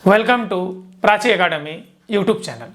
Welcome to Prachi academy YouTube channel.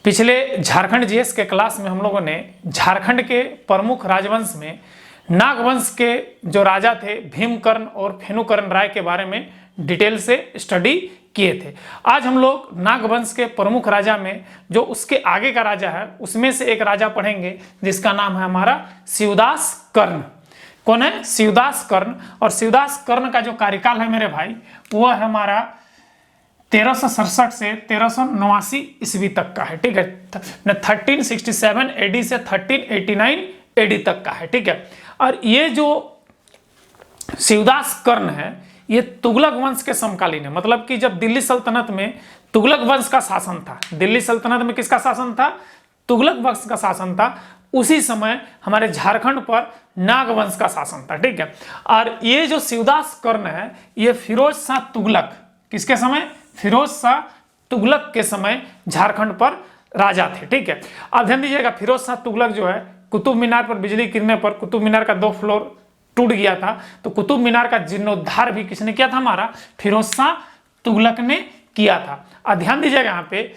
पिछले Jharkhand GS के class में हम लोगों ने झारखंड के प्रमुख राजवंश में नागवंश के जो राजा थे भीमकर्ण और फेनुकर्ण राय के बारे में डिटेल से स्टडी किए थे। आज हम लोग नागवंश के प्रमुख राजा में जो उसके आगे का राजा है उसमें से एक राजा पढ़ेंगे जिसका नाम है हमारा शिवदास कर्ण। कौन है? शिवदास कर्ण। और शिवदास कर्ण का जो कार्यकाल है मेरे भाई वो है हमारा 1367 से 1389 ईस्वी तक का है। ठीक है, 1367 एडी से 1389 एडी तक का है। ठीक है, और ये जो शिवदास कर्ण है ये तुगलक वंश के समकालीन है। मतलब कि जब दिल्ली सल्तनत में तुगलक वंश का शासन था, दिल्ली सल्तनत में किसका शासन था? तुगलक वंश का शासन था। उसी समय हमारे झारखंड पर नागवंश का शासन था। ठीक है, और ये जो शिवदास कर्ण है ये फिरोज शाह तुगलक, किसके समय? फिरोज शाह तुगलक के समय झारखंड पर राजा थे। ठीक है, अब ध्यान दीजिएगा, फिरोज शाह तुगलक जो है कुतुब मीनार पर बिजली गिरने पर कुतुब मीनार का 2 फ्लोर टूट गया था, तो कुतुब मीनार का जीर्णोद्धार भी किसने किया था? हमारा फिरोज शाह तुगलक ने किया था। और ध्यान दीजिएगा यहाँ पे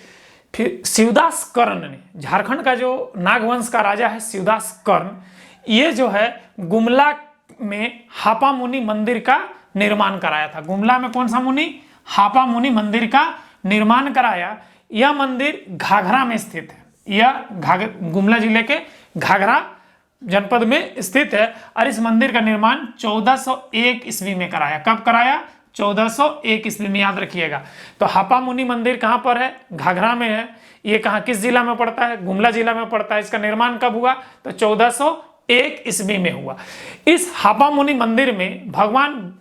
फिर शिवदास कर्ण ने, झारखंड का जो नागवंश का राजा है शिवदास कर्ण, ये जो है गुमला में हापा मुनि मंदिर का निर्माण कराया था। गुमला में कौन सा मुनि? हापा मुनि मंदिर का निर्माण कराया। यह मंदिर घाघरा में स्थित है। यह गुमला जिले के घाघरा जनपद में स्थित है और इस मंदिर का निर्माण 1401 ईस्वी में कराया। कब कराया? 1401 ईस्वी में, याद रखिएगा। तो हापा मुनि मंदिर कहाँ पर है? घाघरा में है। ये कहाँ, किस जिला में पड़ता है? गुमला जिला में पड़ता है। इसका निर्माण कब हुआ? तो 1401 ईस्वी में हुआ। इस हापा मुनि मंदिर में भगवान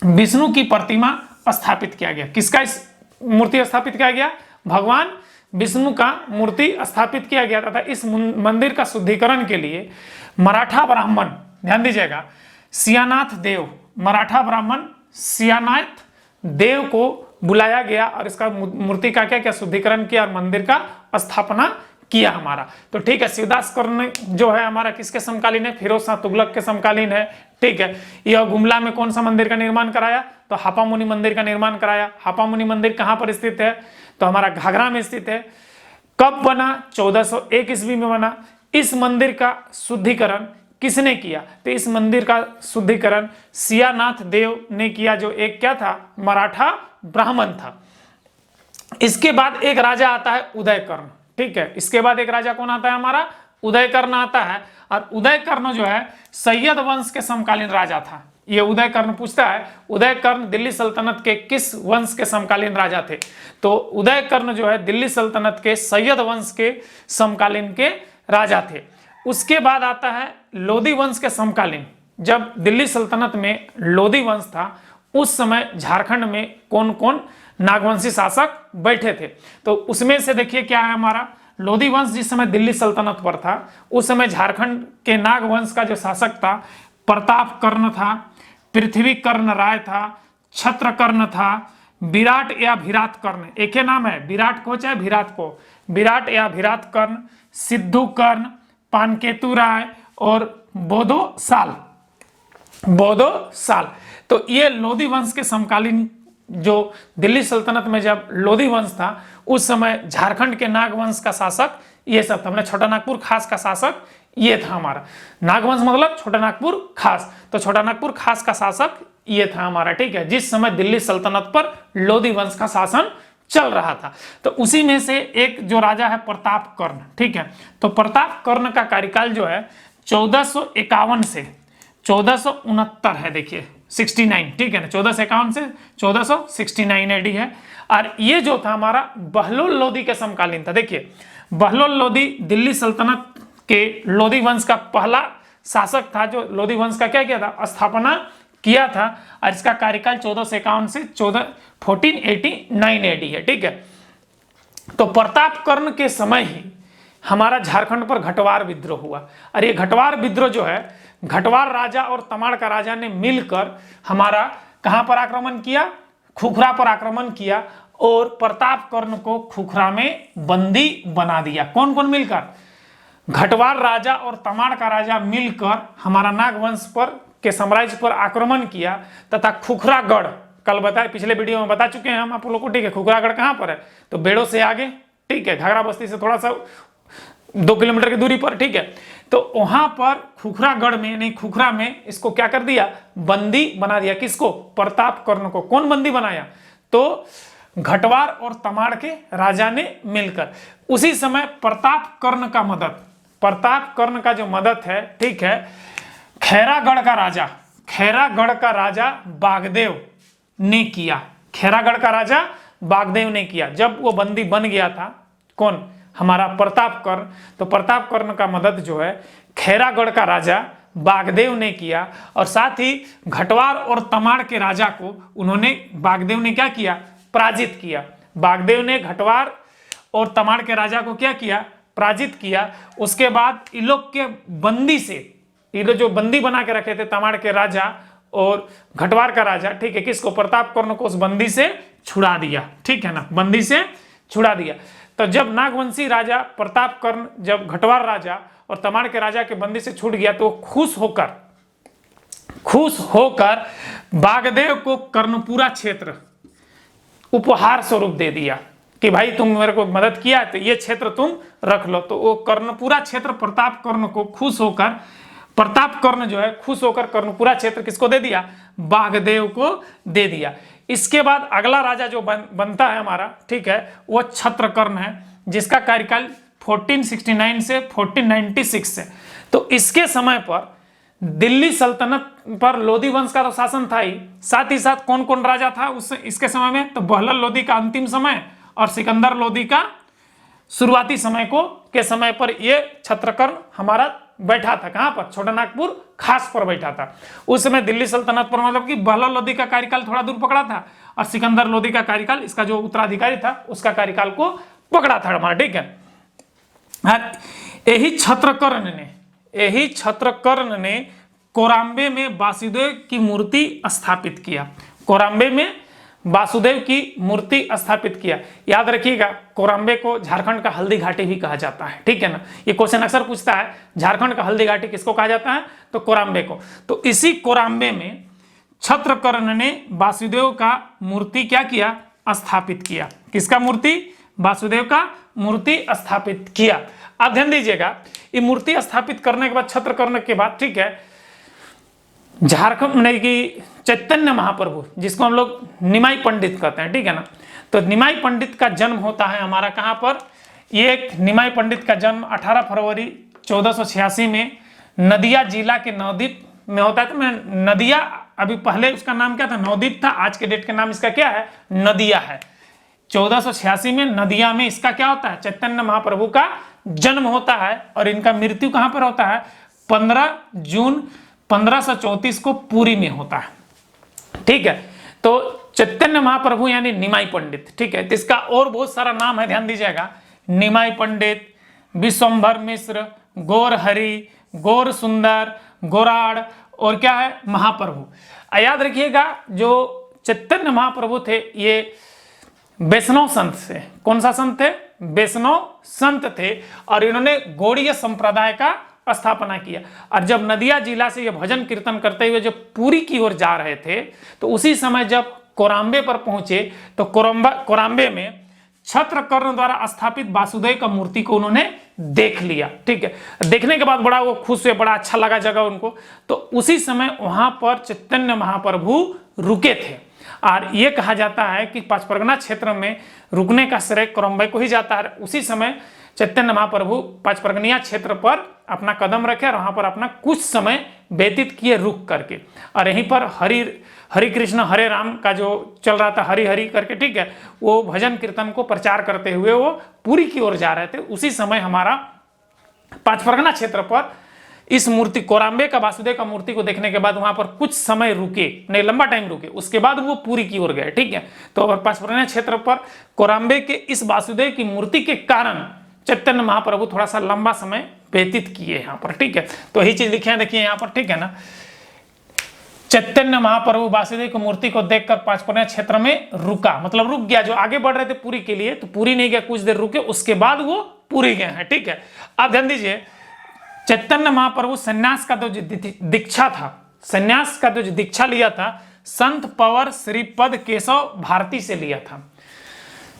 विष्णु की प्रतिमा स्थापित किया गया। किसका इस मूर्ति स्थापित किया गया? भगवान विष्णु का मूर्ति स्थापित किया गया तथा इस मंदिर का शुद्धिकरण के लिए मराठा ब्राह्मण, ध्यान दीजिएगा, सियानाथ देव, मराठा ब्राह्मण सियानाथ देव को बुलाया गया और इसका मूर्ति का क्या शुद्धिकरण किया और मंदिर का स्थापना किया हमारा। तो ठीक है, शिवदास कर्ण जो है हमारा किसके समकालीन है? फिरोज शाह तुगलक के समकालीन है। ठीक है, यह गुमला में कौन सा मंदिर का निर्माण कराया? तो हापा मुनि मंदिर का निर्माण कराया। हापा मुनि मंदिर कहां पर स्थित है? तो हमारा घाघरा में स्थित है। कब बना? 1401 ईस्वी में बना। इस मंदिर का शुद्धिकरण किसने किया? तो इस मंदिर का शुद्धिकरण सियानाथ देव ने किया, जो एक क्या था? मराठा ब्राह्मण था। इसके बाद एक राजा आता है उदयकर्ण। ठीक है, इसके बाद एक राजा कौन आता है? हमारा उदयकर्ण आता है। और उदयकर्ण जो है सैयद वंश के समकालीन राजा था। ये उदयकर्ण पूछता है उदयकर्ण दिल्ली सल्तनत के किस वंश के समकालीन राजा थे? तो उदयकर्ण जो है दिल्ली सल्तनत के सैयद वंश के समकालीन के राजा थे। उसके बाद आता है लोधी वंश के समकालीन। जब दिल्ली सल्तनत में लोधी वंश था उस समय झारखंड में कौन कौन नागवंशी शासक बैठे थे? तो उसमें से देखिए क्या है हमारा लोधी वंश जिस समय दिल्ली सल्तनत पर था उस समय झारखंड के नागवंश का जो शासक था प्रताप कर्ण था, पृथ्वी कर्ण राय था, छत्र कर्ण था, विराट या विराट कर्ण, एक ही नाम है, विराट को चाहे विराट को, विराट या विराट कर्ण, सिद्धू कर्ण, पानकेतु राय और बोधो साल। तो ये लोधी वंश के समकालीन जो दिल्ली सल्तनत में जब लोधी वंश था उस समय झारखंड के नागवंश का शासक ये सब था। हमने छोटा नागपुर खास का शासक ये था हमारा। नागवंश मतलब छोटा नागपुर खास, तो छोटा नागपुर खास का शासक ये था हमारा। ठीक है, जिस समय दिल्ली सल्तनत पर लोधी वंश का शासन चल रहा था। तो उसी में से एक जो राजा है प्रताप कर्ण। ठीक है, तो प्रताप कर्ण का कार्यकाल जो है 1451 से 1469 है। देखिए 69, ठीक है ना, 1451 से 1469 एडी है। और ये जो था हमारा बहलोल लोधी के समकालीन था। देखिए बहलोल लोधी दिल्ली सल्तनत के लोधी वंश का पहला शासक था जो लोधी वंश का क्या किया था? स्थापना किया था। और इसका कार्यकाल 1451 से 1489 एडी है। ठीक है, तो प्रताप कर्ण के समय ही हमारा झारखंड पर घटवार विद्रोह हुआ। और ये घटवार विद्रोह जो है घटवार राजा और तमाड़ का राजा ने मिलकर हमारा कहां पर आक्रमण किया? खुखरा पर आक्रमण किया और प्रताप कर्ण को खुखरा में बंदी बना दिया। कौन कौन मिलकर? घटवार राजा और तमाड़ का राजा मिलकर हमारा नागवंश पर के साम्राज्य पर आक्रमण किया तथा खुखरागढ़ कल बताए, पिछले वीडियो में बता चुके हैं हम आप लोग को, ठीक है। खुखरागढ़ कहाँ पर है, तो बेड़ो से आगे, ठीक है, घाघरा बस्ती से थोड़ा सा 2 किलोमीटर की दूरी पर, ठीक है। तो वहां पर खुखरागढ़ में, नहीं खुखरा में, इसको क्या कर दिया, बंदी बना दिया। किसको, प्रताप कर्ण को। कौन बंदी बनाया, तो घटवार और तमाड़ के राजा ने मिलकर। उसी समय प्रताप कर्ण का मदद, प्रताप कर्ण का जो मदद है, ठीक है, खैरागढ़ का राजा बागदेव ने किया। खैरागढ़ का राजा बागदेव ने किया। जब वो बंदी बन गया था, कौन, हमारा प्रताप कर्ण, तो प्रताप कर्ण का मदद जो है खैरागढ़ का राजा बागदेव ने किया। और साथ ही घटवार और तमाड़ के राजा को उन्होंने, बागदेव ने क्या किया, पराजित किया। बागदेव ने घटवार और तमाड़ के राजा को क्या किया, पराजित किया। उसके बाद इन लोग के बंदी से, ये लोग जो बंदी बना के रखे थे तमाड़ के राजा और घटवार का राजा, ठीक है, किसको, प्रताप कर्ण को उस बंदी से छुड़ा दिया, ठीक है ना, बंदी से छुड़ा दिया। तो जब नागवंशी राजा प्रताप कर्ण जब घटवार राजा और तमाड़ के राजा के बंदी से छूट गया, तो खुश होकर बागदेव को कर्णपुरा क्षेत्र उपहार स्वरूप दे दिया कि भाई तुम मेरे को मदद किया तो ये क्षेत्र तुम रख लो। तो वो कर्णपुरा क्षेत्र प्रताप कर्ण को प्रताप कर्ण जो है खुश होकर कर्णपुरा क्षेत्र किसको दे दिया, बागदेव को दे दिया। इसके बाद अगला राजा जो बनता है हमारा, ठीक है, वो छत्रकर्ण है, जिसका कार्यकाल 1469 से 1496 से। तो इसके समय पर दिल्ली सल्तनत पर लोधी वंश का तो शासन था ही, साथ ही साथ कौन कौन राजा था इसके समय में, तो बहलल लोधी का अंतिम समय और सिकंदर लोधी का शुरुआती समय के समय पर ये छत्रकर्ण हमारा बैठा था। कहां पर, छोटा नागपुर खास पर बैठा था। उस समय दिल्ली सल्तनत पर, मतलब कि बहलल लोधी का कार्यकाल थोड़ा दूर पकड़ा था और सिकंदर लोधी का कार्यकाल, इसका जो उत्तराधिकारी था उसका कार्यकाल को पकड़ा था हमारा, ठीक है। यही छत्रकर्ण ने कोराम्बे में वासुदेव की मूर्ति स्थापित किया। कोराम्बे में वासुदेव की मूर्ति स्थापित किया। याद रखिएगा, कोराम्बे को झारखंड का हल्दी घाटी भी कहा जाता है, ठीक है ना। ये क्वेश्चन अक्सर पूछता है, झारखंड का हल्दी घाटी किसको कहा जाता है, तो कोराम्बे को। तो इसी कोराम्बे में छत्रकर्ण ने वासुदेव का मूर्ति क्या किया, स्थापित किया। किसका मूर्ति, वासुदेव का मूर्ति स्थापित किया। आप ध्यान दीजिएगा, ये मूर्ति स्थापित करने के बाद, छत्रकर्ण के बाद, ठीक है, झारखंड में की चैतन्य महाप्रभु, जिसको हम लोग निमाई पंडित कहते हैं, ठीक है ना। तो निमाई पंडित का जन्म होता है हमारा कहां पर, ये एक निमाई पंडित का जन्म 18 फरवरी 1486 में नदिया जिला के नवद्वीप में होता है। तो मैं नदिया, अभी पहले उसका नाम क्या था, नवद्वीप था, आज के डेट के नाम इसका क्या है, नदिया है। 1486 में नदिया में इसका क्या होता है, चैतन्य महाप्रभु का जन्म होता है। और इनका मृत्यु कहां पर होता है, 15 जून 1534 को पुरी में होता है, ठीक है। तो चैतन्य महाप्रभु यानी निमाई पंडित, ठीक है। तो इसका और बहुत सारा नाम है, ध्यान दीजिएगा, निमाई पंडित, विश्वंभर मिश्र, गौर हरि, गौर सुंदर, गौराड़ और क्या है, महाप्रभु। याद रखिएगा, जो चैतन्य महाप्रभु थे ये वैष्णव संत थे। कौन सा संत थे, वैष्णव संत थे। और इन्होंने गौड़ीय संप्रदाय का स्थापना किया। और जब नदिया जिला से ये भजन कीर्तन करते हुए जब पुरी की ओर जा रहे थे, तो उसी समय जब कोराम्बे पर पहुंचे, तो कोराम्बे में छत्रकर्ण द्वारा स्थापित वासुदेव का मूर्ति को उन्होंने देख लिया, ठीक है। देखने के बाद बड़ा वो खुश हुए, बड़ा अच्छा लगा जगह उनको। तो उसी समय वहां पर चैतन्य महाप्रभु रुके थे। और ये कहा जाता है कि पांचपरगना क्षेत्र में रुकने का श्रेय कोरम्बे को ही जाता है। उसी समय चैतन्य महाप्रभु पांचपरगनिया क्षेत्र पर अपना कदम रखे और वहां पर अपना कुछ समय व्यतीत किए रुक करके। और यहीं पर हरि कृष्ण हरे राम का जो चल रहा था, हरि हरि करके, ठीक है, वो भजन कीर्तन को प्रचार करते हुए वो पुरी की ओर जा रहे थे। उसी समय हमारा पांचपरगना क्षेत्र पर इस मूर्ति कोराम्बे का वासुदेव का मूर्ति को देखने के बाद वहां पर कुछ समय रुके, नहीं लंबा टाइम रुके, उसके बाद वो पुरी की ओर गए, ठीक है। तो पांचपरगना क्षेत्र पर कोराम्बे के इस वासुदेव की मूर्ति के कारण चैतन्य महाप्रभु थोड़ा सा लंबा समय व्यतीत किए यहाँ पर, ठीक है। तो यही चीज लिखे हैं, देखिए यहाँ पर, ठीक है ना। चैतन्य महाप्रभु वासुदेव की मूर्ति को देखकर पांचपरगना क्षेत्र में रुका, मतलब रुक गया। जो आगे बढ़ रहे थे पुरी के लिए, तो पुरी नहीं गया, कुछ देर रुके, उसके बाद वो पुरी गए हैं, ठीक है। अब ध्यान दीजिए, चैतन्य महाप्रभु संन्यास का जो दीक्षा था, संन्यास का जो दीक्षा लिया था, संत पवर श्रीपद केशव भारती से लिया था।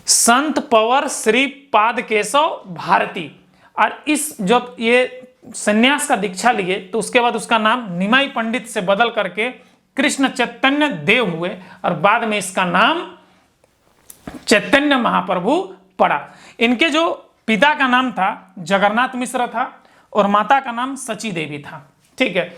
संत पवर श्रीपाद केशव भारती। और इस जब ये संन्यास का दीक्षा लिए तो उसके बाद उसका नाम निमाई पंडित से बदल करके कृष्ण चैतन्य देव हुए और बाद में इसका नाम चैतन्य महाप्रभु पड़ा। इनके जो पिता का नाम था जगन्नाथ मिश्र था और माता का नाम सची देवी था। ठीक है,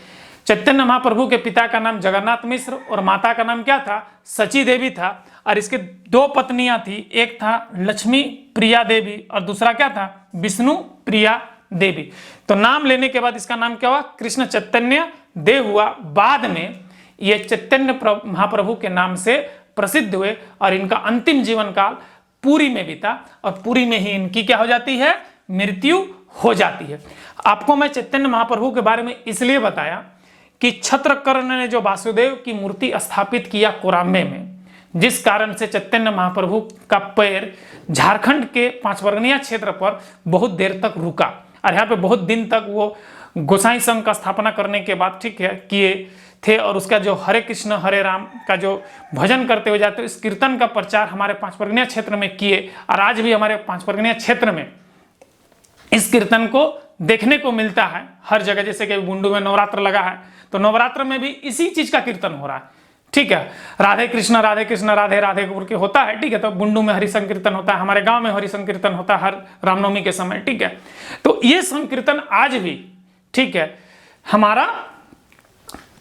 चैतन्य महाप्रभु के पिता का नाम जगन्नाथ मिश्र और माता का नाम क्या था? सची देवी था। और इसके दो पत्नियां थी, एक था लक्ष्मी प्रिया देवी और दूसरा क्या था? विष्णु प्रिया देवी। तो नाम लेने के बाद इसका नाम क्या हुआ? कृष्ण चैतन्य देव हुआ। बाद में ये चैतन्य महाप्रभु के नाम से प्रसिद्ध हुए और इनका अंतिम जीवन काल पुरी में बीता और पुरी में ही इनकी क्या हो जाती है? मृत्यु हो जाती है। आपको मैं चैतन्य महाप्रभु के बारे में इसलिए बताया कि छत्रकर्ण ने जो वासुदेव की मूर्ति स्थापित किया कोराम्बे में, जिस कारण से चैतन्य महाप्रभु का पैर झारखंड के पांचवर्गनिया क्षेत्र पर बहुत देर तक रुका और यहाँ पे बहुत दिन तक वो गोसाई संघ का स्थापना करने के बाद, ठीक है, किए थे। और उसका जो हरे कृष्ण हरे राम का जो भजन करते हुए जाते, इस कीर्तन का प्रचार हमारे पांचवर्गनिया क्षेत्र में किए और आज भी हमारे पांचवर्गनिया क्षेत्र में इस कीर्तन को देखने को मिलता है हर जगह। जैसे कि बुंडू में नवरात्र लगा है तो नवरात्र में भी इसी चीज का कीर्तन हो रहा है। ठीक है, राधे कृष्ण राधे राधे के होता है। ठीक है, तो बुंडू में हरि संकीर्तन होता है, हमारे गांव में हरि संकीर्तन होता है हर रामनवमी के समय। ठीक है, तो ये संकीर्तन आज भी, ठीक है, हमारा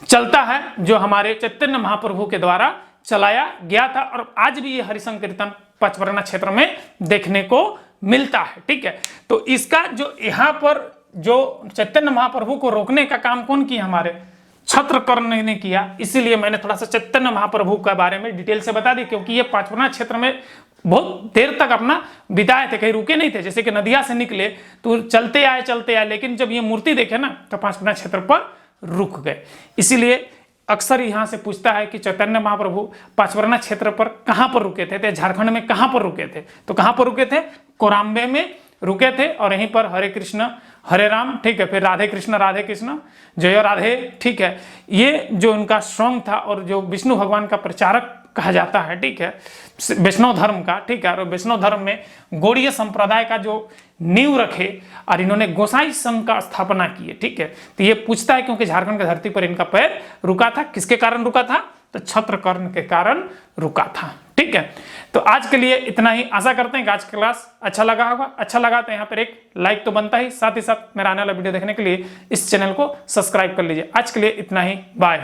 चलता है, जो हमारे चैतन्य महाप्रभु के द्वारा चलाया गया था और आज भी ये हरि संकीर्तन पांचवर्गना क्षेत्र में देखने को मिलता है। ठीक है, तो इसका जो यहाँ पर जो चैतन्य महाप्रभु को रोकने का काम कौन किया? हमारे छत्रकर्ण ने किया। इसीलिए मैंने थोड़ा सा चैतन्य महाप्रभु के बारे में डिटेल से बता दी, क्योंकि ये पांचवर्गना क्षेत्र में बहुत देर तक अपना बिताए थे, कहीं रुके नहीं थे। जैसे कि नदिया से निकले तो चलते आए, लेकिन जब ये मूर्ति देखे ना तो पांचवर्गना क्षेत्र पर रुक गए। इसीलिए अक्सर यहाँ से पूछता है कि चैतन्य महाप्रभु पांचवर्गना क्षेत्र पर कहाँ पर रुके थे? झारखंड में कहाँ पर रुके थे? तो कहाँ पर रुके थे? कोराम्बे में रुके थे और यहीं पर हरे कृष्ण हरे राम, ठीक है, फिर राधे कृष्ण जय राधे, ठीक है, ये जो उनका सॉन्ग था और जो विष्णु भगवान का प्रचारक कहा जाता है, ठीक है, वैष्णव धर्म का। ठीक है, और वैष्णव धर्म में गौड़ीय संप्रदाय का जो नींव रखे और इन्होंने गोसाई संघ का स्थापना की है। ठीक है, तो ये पूछता है क्योंकि झारखंड की धरती पर इनका पैर रुका था। किसके कारण रुका था? तो छत्रकर्ण के कारण रुका था। ठीक है, तो आज के लिए इतना ही। आशा करते हैं कि आज का क्लास अच्छा लगा होगा। अच्छा लगा तो यहाँ पर एक लाइक तो बनता ही, साथ ही साथ मेरा आने वाला वीडियो देखने के लिए इस चैनल को सब्सक्राइब कर लीजिए। आज के लिए इतना ही, बाय।